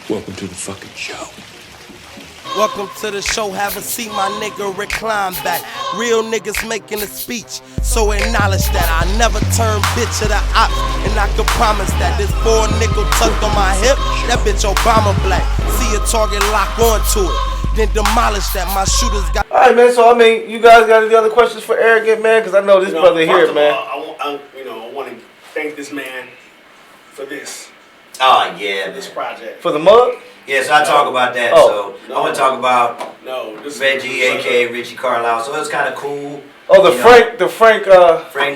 Welcome to the fucking show. Welcome to the show, have a seat, my nigga, recline back. Real niggas making a speech, so acknowledge that I never turn bitch to the op. And I can promise that this 4 nickel tucked on my hip, that bitch Obama black. See a target, lock onto it, then demolish that. My shooters got. Alright, man, so I mean, you guys got any other questions for Arrogant, man? Because I know this brother here, man. I want to thank this man for this. Oh, yeah. This project. For the mug? Yeah, so I talk about that. Oh. So I want to talk about this Reggie, a.k.a. Richie Carlisle. So it was kind of cool. Oh, Frank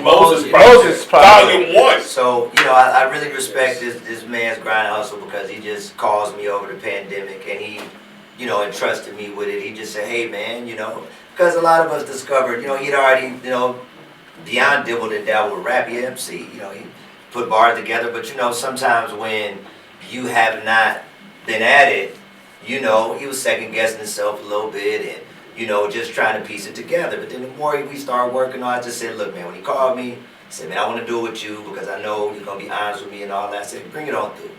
Moses project. Volume 1. So, I really respect this man's grind hustle because he just caused me over the pandemic and he, entrusted me with it. He just said, hey, man, because a lot of us discovered, he'd already, beyond dibbled and dabbled with rap, he MC, he put bars together. But, sometimes when you have not been at it, he was second guessing himself a little bit and, just trying to piece it together. But then the more we started working on it, I just said, look, man, when he called me, I said, man, I want to do it with you because I know you're going to be honest with me and all that. I said, bring it on through.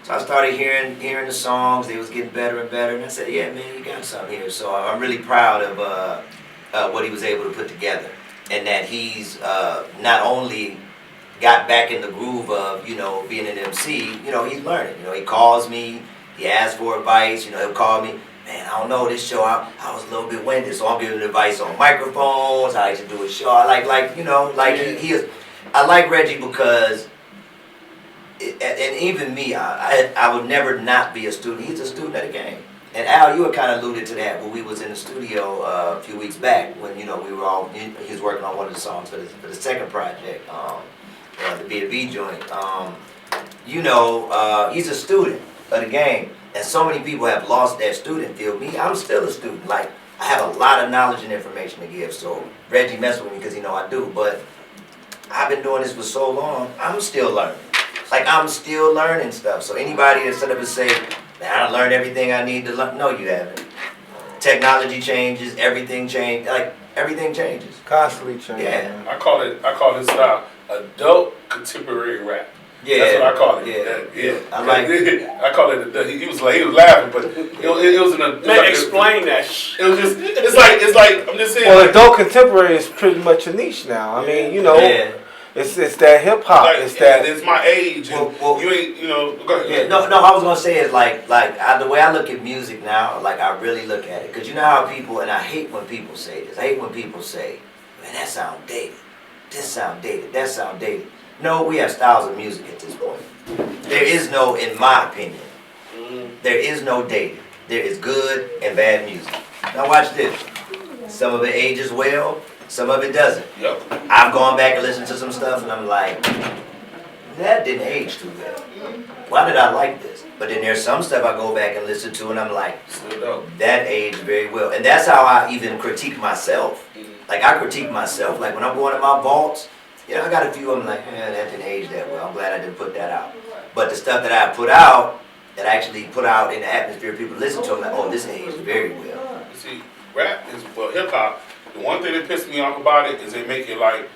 So I started hearing the songs. They was getting better and better. And I said, yeah, man, you got something here. So I'm really proud of what he was able to put together. And that he's not only got back in the groove of, being an MC, he's learning. He calls me. He asks for advice. He'll call me. Man, I don't know this show. I was a little bit winded, so I'm giving advice on microphones, how to do a show. I like Reggie because, and even me, I would never not be a student. He's a student of the game. And Al, you had kind of alluded to that when we was in the studio a few weeks back when we were all. He was working on one of the songs for the second project, the B2B joint. He's a student of the game. And so many people have lost that student feel. Me, I'm still a student. Like, I have a lot of knowledge and information to give. So Reggie messed with me because I do. But I've been doing this for so long, I'm still learning. Like, I'm still learning stuff. So anybody that set up and say, man, I learned everything I need to learn. No, you haven't. Technology changes, everything changes. Like, everything changes. Constantly changing. Yeah. I call this style adult contemporary rap. Yeah, that's what I call it. Yeah. I like it. I call it. He was laughing, but it was in a. Man, explain that. It was just. It's like I'm just saying. Well, adult contemporary is pretty much a niche now. I mean, Yeah. It's that hip hop. Like, it's that. It's my age. And well, you ain't. Go ahead. Yeah. No. I was gonna say is the way I look at music now. Like, I really look at it because you know how people, and I hate when people say this. I hate when people say, man, that sound dated. This sound dated. That sound dated. No, we have styles of music at this point. There is no, in my opinion, there is no dating. There is good and bad music. Now watch this. Some of it ages well, some of it doesn't. Yep. I've gone back and listened to some stuff and I'm like, that didn't age too well. Why did I like this? But then there's some stuff I go back and listen to and I'm like, that aged very well. And that's how I even critique myself. Like, I critique myself. Like, when I'm going to my vaults, I got a few. I'm like, that didn't age that well. I'm glad I didn't put that out. But the stuff that I put out, that I actually put out in the atmosphere, people listen to, I'm like, oh, this aged very well. You see, rap is hip hop. The one thing that pissed me off about it is they make it like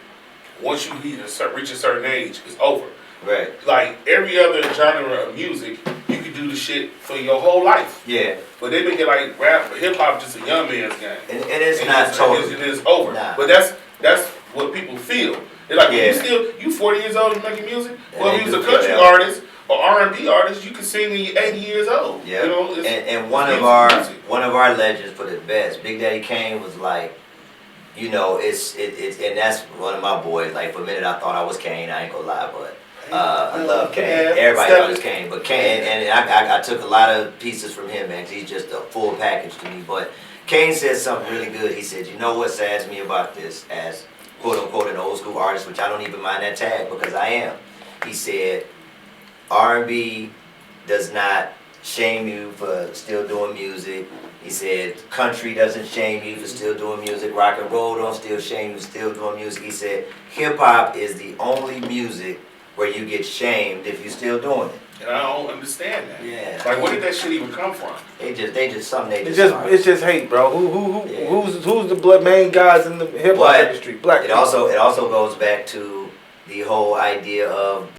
once you reach a certain age, it's over. Right. Like every other genre of music, you can do the shit for your whole life. Yeah. But they make it like rap, hip hop, just a young man's game. And it's not totally. It is over. Nah. But that's what people feel. They're like, you 40 years old and making music? Well, if you was a country artist or R&B artist, you could sing when you're 80 years old. Yeah. And one of our legends put it best. Big Daddy Kane was like, it's and that's one of my boys. Like, for a minute I thought I was Kane. I ain't gonna lie, but I love Kane. Everybody thought it was Kane, but Kane, and I took a lot of pieces from him, man. 'Cause he's just a full package to me. But Kane said something really good. He said, you know what saddens me about this as quote unquote an old school artist, which I don't even mind that tag because I am. He said, R&B does not shame you for still doing music. He said, country doesn't shame you for still doing music. Rock and roll don't still shame you for still doing music. He said, hip hop is the only music where you get shamed if you're still doing it. And I don't understand that. Yeah. Like, where did that shit even come from? It's just hate, bro. Who's the main guys in the hip hop industry? Black. It also goes back to the whole idea of